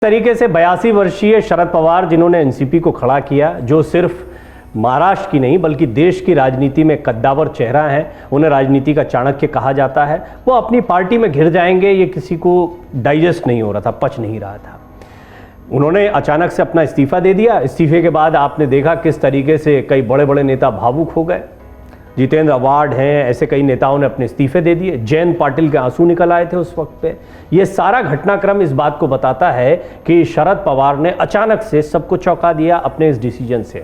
तरीके से 82 वर्षीय शरद पवार, जिन्होंने एनसीपी को खड़ा किया, जो सिर्फ महाराष्ट्र की नहीं बल्कि देश की राजनीति में कद्दावर चेहरा है, उन्हें राजनीति का चाणक्य कहा जाता है, वो अपनी पार्टी में घिर जाएंगे, ये किसी को डाइजेस्ट नहीं हो रहा था, पच नहीं रहा था। उन्होंने अचानक से अपना इस्तीफा दे दिया। इस्तीफे के बाद आपने देखा किस तरीके से कई बड़े बड़े नेता भावुक हो गए। जितेंद्र अवार्ड हैं, ऐसे कई नेताओं ने अपने इस्तीफे दे दिए। जयंत पाटिल के आंसू निकल आए थे उस वक्त पे। ये सारा घटनाक्रम इस बात को बताता है कि शरद पवार ने अचानक से सबको चौंका दिया अपने इस डिसीजन से।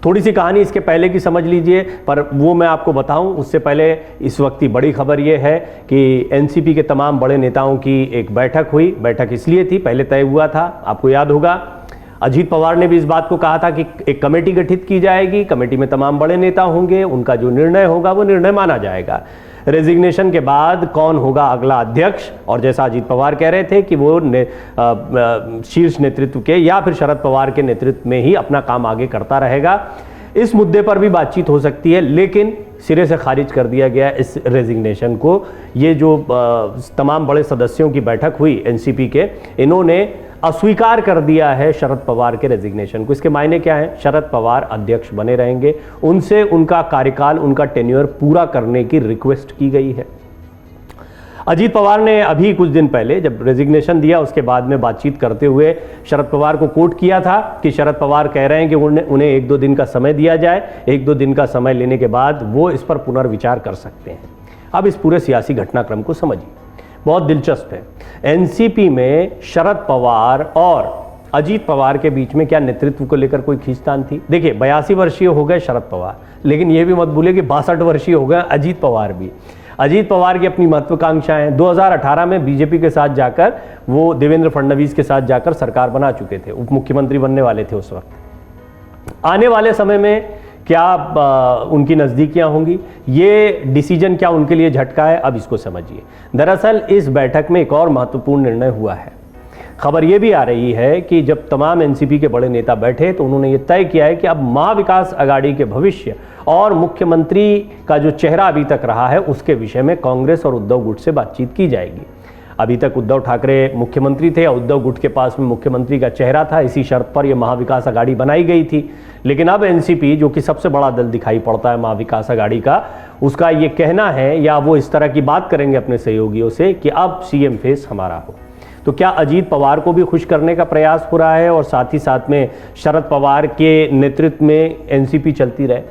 थोड़ी सी कहानी इसके पहले की समझ लीजिए, पर वो मैं आपको बताऊं उससे पहले इस वक्त की बड़ी खबर ये है कि एनसीपी के तमाम बड़े नेताओं की एक बैठक हुई। बैठक इसलिए थी, पहले तय हुआ था, आपको याद होगा, अजीत पवार ने भी इस बात को कहा था कि एक कमेटी गठित की जाएगी, कमेटी में तमाम बड़े नेता होंगे, उनका जो निर्णय होगा वो निर्णय माना जाएगा। रेजिग्नेशन के बाद कौन होगा अगला अध्यक्ष, और जैसा अजीत पवार कह रहे थे कि वो शीर्ष नेतृत्व के या फिर शरद पवार के नेतृत्व में ही अपना काम आगे करता रहेगा। इस मुद्दे पर भी बातचीत हो सकती है, लेकिन सिरे से खारिज कर दिया गया इस रेजिग्नेशन को। ये जो तमाम बड़े सदस्यों की बैठक हुई एनसीपी के, इन्होंने अस्वीकार कर दिया है शरद पवार के रेजिग्नेशन को। इसके मायने क्या है? शरद पवार अध्यक्ष बने रहेंगे, उनसे उनका कार्यकाल, उनका टेन्योर पूरा करने की रिक्वेस्ट की गई है। अजीत पवार ने अभी कुछ दिन पहले जब रेजिग्नेशन दिया उसके बाद में बातचीत करते हुए शरद पवार को कोट किया था कि शरद पवार कह रहे हैं कि उन्हें 1-2 दिन का समय दिया जाए, 1-2 दिन का समय लेने के बाद वो इस पर पुनर्विचार कर सकते हैं। अब इस पूरे सियासी घटनाक्रम को समझिए, बहुत दिलचस्प है। एनसीपी में शरद पवार और अजीत पवार के बीच में क्या नेतृत्व को लेकर कोई खींचतान थी? देखिए, 82 वर्षीय हो गए शरद पवार, लेकिन यह भी मत भूलिए कि 62 वर्षीय हो गए अजीत पवार भी। अजीत पवार की अपनी महत्वाकांक्षाएं, 2018 में बीजेपी के साथ जाकर वो देवेंद्र फडणवीस के साथ जाकर सरकार बना चुके थे, उप मुख्यमंत्री बनने वाले थे उस वक्त। आने वाले समय में क्या उनकी नज़दीकियां होंगी? ये डिसीजन क्या उनके लिए झटका है? अब इसको समझिए। दरअसल इस बैठक में एक और महत्वपूर्ण निर्णय हुआ है। खबर ये भी आ रही है कि जब तमाम एनसीपी के बड़े नेता बैठे तो उन्होंने ये तय किया है कि अब महाविकास अघाड़ी के भविष्य और मुख्यमंत्री का जो चेहरा अभी तक रहा है उसके विषय में कांग्रेस और उद्धव गुट से बातचीत की जाएगी। अभी तक उद्धव ठाकरे मुख्यमंत्री थे, उद्धव गुट के पास में मुख्यमंत्री का चेहरा था, इसी शर्त पर यह महाविकास अघाड़ी बनाई गई थी। लेकिन अब एनसीपी, जो कि सबसे बड़ा दल दिखाई पड़ता है महाविकास अघाड़ी का, उसका ये कहना है या वो इस तरह की बात करेंगे अपने सहयोगियों से कि अब सीएम फेस हमारा हो। तो क्या अजीत पवार को भी खुश करने का प्रयास हो रहा है और साथ ही साथ में शरद पवार के नेतृत्व में एनसीपी चलती रहे?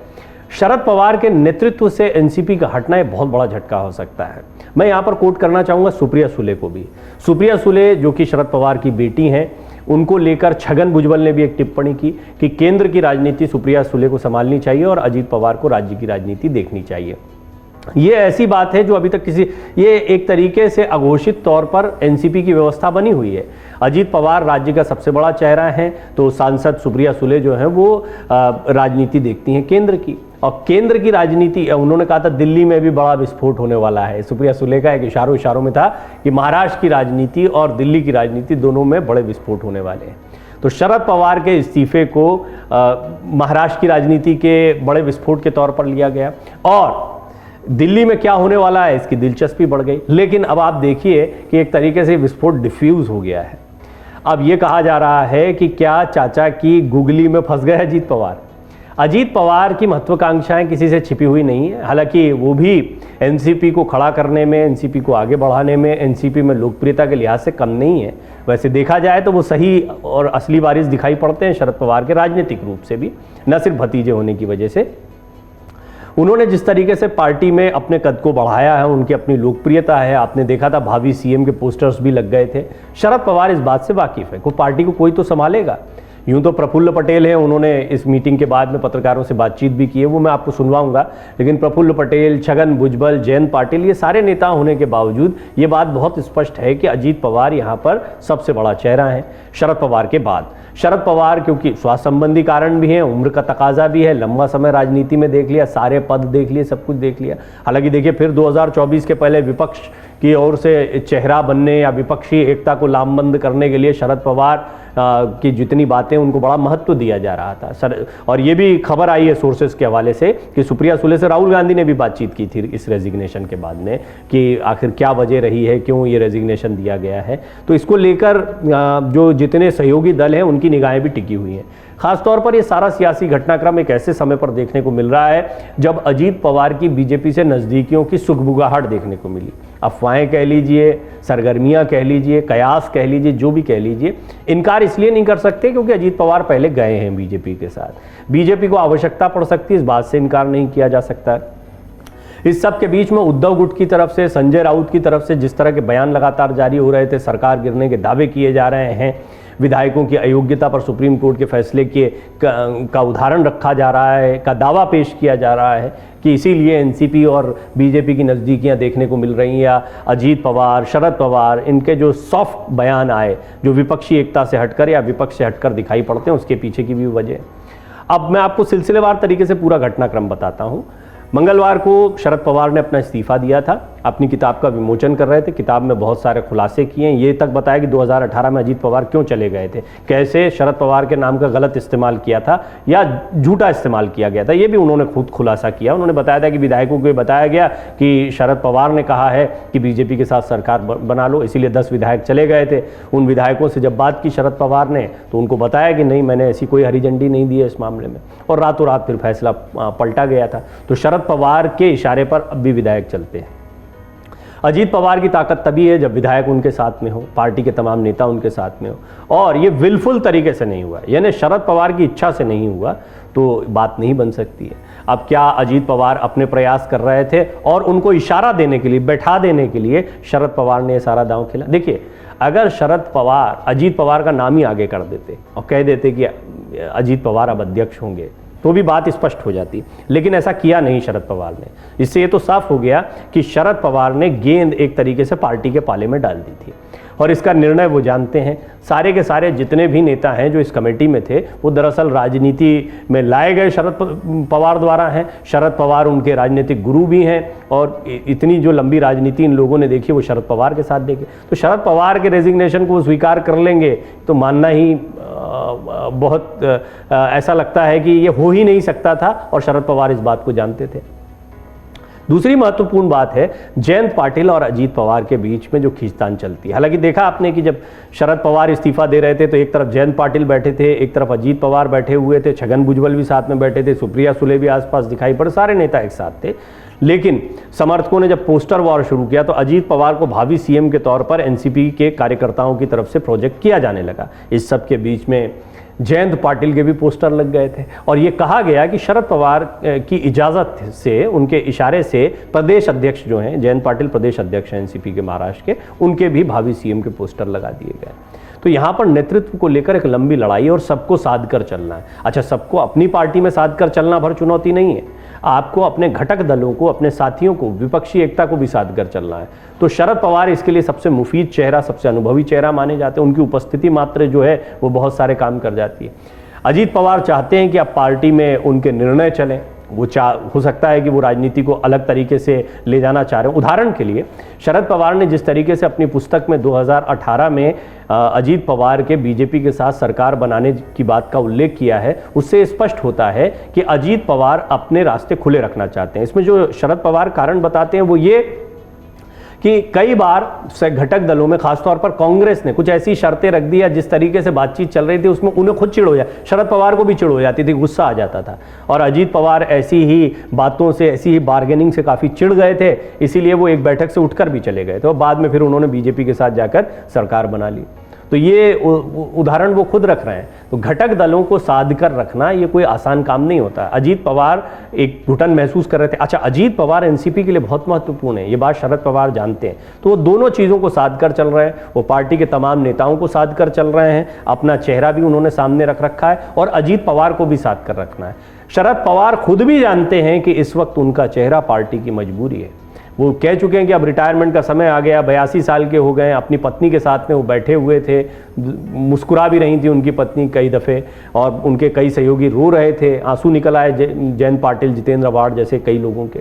शरद पवार के नेतृत्व से एनसीपी का हटना एक बहुत बड़ा झटका हो सकता है। मैं यहाँ पर कोट करना चाहूँगा सुप्रिया सुले को भी। सुप्रिया सुले जो कि शरद पवार की बेटी हैं, उनको लेकर छगन भुजबल ने भी एक टिप्पणी की कि केंद्र की राजनीति सुप्रिया सुले को संभालनी चाहिए और अजीत पवार को राज्य की राजनीति देखनी चाहिए। ये ऐसी बात है जो अभी तक ये एक तरीके से अघोषित तौर पर एनसीपी की व्यवस्था बनी हुई है। अजीत पवार राज्य का सबसे बड़ा चेहरा है, तो सांसद सुप्रिया सुले जो हैं वो राजनीति देखती हैं केंद्र की, और केंद्र की राजनीति, उन्होंने कहा था दिल्ली में भी बड़ा विस्फोट होने वाला है। सुप्रिया सुले का एक इशारों में था कि महाराष्ट्र की राजनीति और दिल्ली की राजनीति दोनों में बड़े विस्फोट होने वाले हैं। तो शरद पवार के इस्तीफे को महाराष्ट्र की राजनीति के बड़े विस्फोट के तौर पर लिया गया, और दिल्ली में क्या होने वाला है इसकी दिलचस्पी बढ़ गई। लेकिन अब आप देखिए कि एक तरीके से विस्फोट डिफ्यूज हो गया है। अब ये कहा जा रहा है कि क्या चाचा की गुगली में फंस गए अजीत पवार? अजीत पवार की महत्वाकांक्षाएं किसी से छिपी हुई नहीं है। हालांकि वो भी एनसीपी को खड़ा करने में, एनसीपी को आगे बढ़ाने में, एनसीपी में लोकप्रियता के लिहाज से कम नहीं है। वैसे देखा जाए तो वो सही और असली वारिस दिखाई पड़ते हैं शरद पवार के राजनीतिक रूप से भी, न सिर्फ भतीजे होने की वजह से। उन्होंने जिस तरीके से पार्टी में अपने कद को बढ़ाया है, उनकी अपनी लोकप्रियता है, आपने देखा था भावी सीएम के पोस्टर्स भी लग गए थे। शरद पवार इस बात से वाकिफ है कि पार्टी को कोई तो संभालेगा। यूं तो प्रफुल्ल पटेल हैं, उन्होंने इस मीटिंग के बाद में पत्रकारों से बातचीत भी की है, वो मैं आपको सुनवाऊंगा। लेकिन प्रफुल्ल पटेल, छगन भुजबल, जयंत पाटिल, ये सारे नेता होने के बावजूद ये बात बहुत स्पष्ट है कि अजीत पवार यहाँ पर सबसे बड़ा चेहरा है शरद पवार के बाद। शरद पवार क्योंकि स्वास्थ्य संबंधी कारण भी हैं, उम्र का तकाजा भी है, लंबा समय राजनीति में देख लिया, सारे पद देख लिए, सब कुछ देख लिया। हालांकि देखिए फिर 2024 के पहले विपक्ष की ओर से चेहरा बनने या विपक्षी एकता को लामबंद करने के लिए शरद पवार की जितनी बातें उनको बड़ा महत्व दिया जा रहा था सर। और ये भी खबर आई है सोर्सेज के हवाले से कि सुप्रिया सुले से राहुल गांधी ने भी बातचीत की थी इस रेजिग्नेशन के बाद में कि आखिर क्या वजह रही है, क्यों ये रेजिग्नेशन दिया गया है। तो इसको लेकर जो जितने सहयोगी दल हैं उनकी निगाहें भी टिकी हुई हैं। खासतौर पर ये सारा सियासी घटनाक्रम एक ऐसे समय पर देखने को मिल रहा है जब अजीत पवार की बीजेपी से नज़दीकियों की सुगबुगाहट देखने को मिली। अफवाहें कह लीजिए, सरगर्मियां कह लीजिए, कयास कह लीजिए, जो भी कह लीजिए, इनकार इसलिए नहीं कर सकते क्योंकि अजीत पवार पहले गए हैं बीजेपी के साथ। बीजेपी को आवश्यकता पड़ सकती है, इस बात से इनकार नहीं किया जा सकता। इस सब के बीच में उद्धव गुट की तरफ से, संजय राउत की तरफ से जिस तरह के बयान लगातार जारी हो रहे थे, सरकार गिरने के दावे किए जा रहे हैं, विधायकों की अयोग्यता पर सुप्रीम कोर्ट के फैसले का उदाहरण रखा जा रहा है, का दावा पेश किया जा रहा है कि इसीलिए एनसीपी और बीजेपी की नज़दीकियां देखने को मिल रही हैं, या अजीत पवार, शरद पवार, इनके जो सॉफ्ट बयान आए जो विपक्षी एकता से हटकर या विपक्ष से हटकर दिखाई पड़ते हैं, उसके पीछे की भी वजह। अब मैं आपको सिलसिलेवार तरीके से पूरा घटनाक्रम बताता हूँ। मंगलवार को शरद पवार ने अपना इस्तीफा दिया था, अपनी किताब का विमोचन कर रहे थे। किताब में बहुत सारे खुलासे किए हैं, ये तक बताया कि 2018 में अजीत पवार क्यों चले गए थे, कैसे शरद पवार के नाम का गलत इस्तेमाल किया था या झूठा इस्तेमाल किया गया था, ये भी उन्होंने खुद खुलासा किया। उन्होंने बताया था कि विधायकों को बताया गया कि शरद पवार ने कहा है कि बीजेपी के साथ सरकार बना लो, इसीलिए 10 विधायक चले गए थे। उन विधायकों से जब बात की शरद पवार ने तो उनको बताया कि नहीं, मैंने ऐसी कोई हरी झंडी नहीं दी है इस मामले में, और रातों रात फिर फैसला पलटा गया था। तो शरद पवार के इशारे पर अब भी विधायक चलते हैं। अजीत पवार की ताकत तभी है जब विधायक उनके साथ में हो, पार्टी के तमाम नेता उनके साथ में हो, और ये विलफुल तरीके से नहीं हुआ, यानी शरद पवार की इच्छा से नहीं हुआ, तो बात नहीं बन सकती है। अब क्या अजीत पवार अपने प्रयास कर रहे थे और उनको इशारा देने के लिए, बैठा देने के लिए शरद पवार ने ये सारा दांव खेला? देखिए, अगर शरद पवार अजीत पवार का नाम ही आगे कर देते और कह देते कि अजीत पवार अब अध्यक्ष होंगे तो भी बात स्पष्ट हो जाती, लेकिन ऐसा किया नहीं शरद पवार ने। इससे ये तो साफ हो गया कि शरद पवार ने गेंद एक तरीके से पार्टी के पाले में डाल दी थी, और इसका निर्णय वो जानते हैं। सारे के सारे जितने भी नेता हैं जो इस कमेटी में थे, वो दरअसल राजनीति में लाए गए शरद पवार द्वारा हैं। शरद पवार उनके राजनीतिक गुरु भी हैं, और इतनी जो लंबी राजनीति इन लोगों ने देखी वो शरद पवार के साथ देखी। तो शरद पवार के रेजिग्नेशन को स्वीकार कर लेंगे तो मानना ही बहुत ऐसा लगता है कि ये हो ही नहीं सकता था, और शरद पवार इस बात को जानते थे। दूसरी महत्वपूर्ण बात है जयंत पाटिल और अजीत पवार के बीच में जो खींचतान चलती है। हालांकि देखा आपने कि जब शरद पवार इस्तीफा दे रहे थे तो एक तरफ जयंत पाटिल बैठे थे, एक तरफ अजीत पवार बैठे हुए थे, छगन भुजबल भी साथ में बैठे थे, सुप्रिया सुले भी आसपास दिखाई पड़े, सारे नेता एक साथ थे। लेकिन समर्थकों ने जब पोस्टर वॉर शुरू किया तो अजीत पवार को भावी सीएम के तौर पर एनसीपी के कार्यकर्ताओं की तरफ से प्रोजेक्ट किया जाने लगा। इस सब के बीच में जयंत पाटिल के भी पोस्टर लग गए थे, और ये कहा गया कि शरद पवार की इजाज़त से, उनके इशारे से प्रदेश अध्यक्ष जो हैं, जयंत पाटिल प्रदेश अध्यक्ष हैं एनसीपी के महाराष्ट्र के, उनके भी भावी सीएम के पोस्टर लगा दिए गए। तो यहाँ पर नेतृत्व को लेकर एक लंबी लड़ाई, और सबको साध कर चलना है। अच्छा, सबको अपनी पार्टी में साध कर चलना भर चुनौती नहीं है, आपको अपने घटक दलों को, अपने साथियों को, विपक्षी एकता को भी साध कर चलना है। तो शरद पवार इसके लिए सबसे मुफीद चेहरा, सबसे अनुभवी चेहरा माने जाते हैं। उनकी उपस्थिति मात्र जो है वो बहुत सारे काम कर जाती है। अजीत पवार चाहते हैं कि अब पार्टी में उनके निर्णय चलें, वो हो सकता है कि वो राजनीति को अलग तरीके से ले जाना चाह रहे हैं। उदाहरण के लिए शरद पवार ने जिस तरीके से अपनी पुस्तक में 2018 में अजीत पवार के बीजेपी के साथ सरकार बनाने की बात का उल्लेख किया है, उससे स्पष्ट होता है कि अजीत पवार अपने रास्ते खुले रखना चाहते हैं। इसमें जो शरद पवार कारण बताते हैं वो ये कि कई बार घटक दलों में, खासतौर पर कांग्रेस ने कुछ ऐसी शर्तें रख दी, या जिस तरीके से बातचीत चल रही थी उसमें उन्हें खुद चिढ़ हो जाए, शरद पवार को भी चिढ़ हो जाती थी, गुस्सा आ जाता था, और अजीत पवार ऐसी ही बातों से, ऐसी ही बार्गेनिंग से काफ़ी चिढ़ गए थे, इसीलिए वो एक बैठक से उठकर भी चले गए थे, और बाद में फिर उन्होंने बीजेपी के साथ जाकर सरकार बना ली। तो ये उदाहरण वो खुद रख रहे हैं। तो घटक दलों को साध कर रखना ये कोई आसान काम नहीं होता। अजीत पवार एक घुटन महसूस कर रहे थे। अच्छा, अजीत पवार एनसीपी के लिए बहुत महत्वपूर्ण है, ये बात शरद पवार जानते हैं। तो वो दोनों चीज़ों को साध कर चल रहे हैं, वो पार्टी के तमाम नेताओं को साध कर चल रहे हैं, अपना चेहरा भी उन्होंने सामने रख रखा है, और अजीत पवार को भी साध कर रखना है। शरद पवार खुद भी जानते हैं कि इस वक्त उनका चेहरा पार्टी की मजबूरी है। वो कह चुके हैं कि अब रिटायरमेंट का समय आ गया, 82 साल के हो गए। अपनी पत्नी के साथ में वो बैठे हुए थे, मुस्कुरा भी रही थी उनकी पत्नी कई दफ़े, और उनके कई सहयोगी रो रहे थे, आंसू निकल आए जयंत पाटिल, जितेंद्र अवार्ड जैसे कई लोगों के।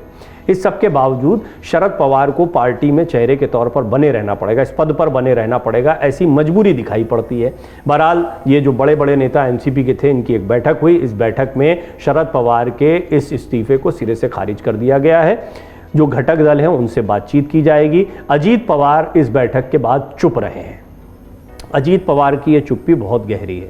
इस सब के बावजूद शरद पवार को पार्टी में चेहरे के तौर पर बने रहना पड़ेगा, इस पद पर बने रहना पड़ेगा, ऐसी मजबूरी दिखाई पड़ती है। बहरहाल ये जो बड़े बड़े नेता एनसीपी के थे, इनकी एक बैठक हुई। इस बैठक में शरद पवार के इस इस्तीफे को सिरे से खारिज कर दिया गया है। जो घटक दल हैं उनसे बातचीत की जाएगी। अजीत पवार इस बैठक के बाद चुप रहे हैं। अजीत पवार की ये चुप्पी बहुत गहरी है,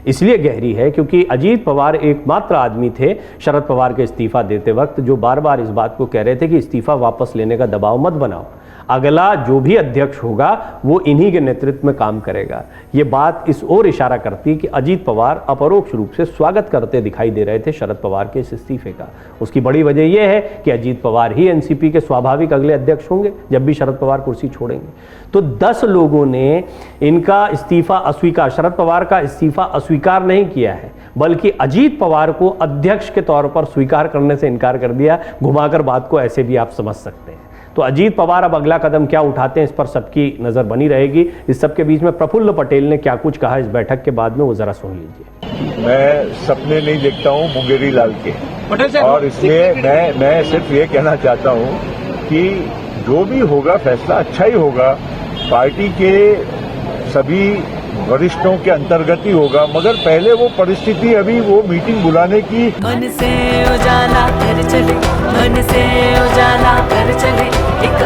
इसलिए गहरी है क्योंकि अजीत पवार एकमात्र आदमी थे शरद पवार के इस्तीफा देते वक्त जो बार बार इस बात को कह रहे थे कि इस्तीफा वापस लेने का दबाव मत बनाओ, अगला जो भी अध्यक्ष होगा वो इन्हीं के नेतृत्व में काम करेगा। ये बात इस ओर इशारा करती है कि अजीत पवार अपरोक्ष रूप से स्वागत करते दिखाई दे रहे थे शरद पवार के इस इस्तीफे का। उसकी बड़ी वजह यह है कि अजीत पवार ही एनसीपी के स्वाभाविक अगले अध्यक्ष होंगे जब भी शरद पवार कुर्सी छोड़ेंगे। तो 10 लोगों ने इनका इस्तीफा अस्वीकार, शरद पवार का इस्तीफा अस्वीकार नहीं किया है, बल्कि अजीत पवार को अध्यक्ष के तौर पर स्वीकार करने से इनकार कर दिया। घुमाकर बात को ऐसे भी आप समझ सकते हैं। तो अजीत पवार अब अगला कदम क्या उठाते हैं, इस पर सबकी नजर बनी रहेगी। इस सब के बीच में प्रफुल्ल पटेल ने क्या कुछ कहा इस बैठक के बाद में, वो जरा सुन लीजिए। मैं सपने नहीं देखता हूं मुंगेरी लाल के, और इसलिए मैं सिर्फ ये कहना चाहता हूं कि जो भी होगा फैसला अच्छा ही होगा, पार्टी के सभी वरिष्ठों के अंतर्गत ही होगा, मगर पहले वो परिस्थिति, अभी वो मीटिंग बुलाने की। मन से उजाला कर चले, मन से उजाला कर चले, एक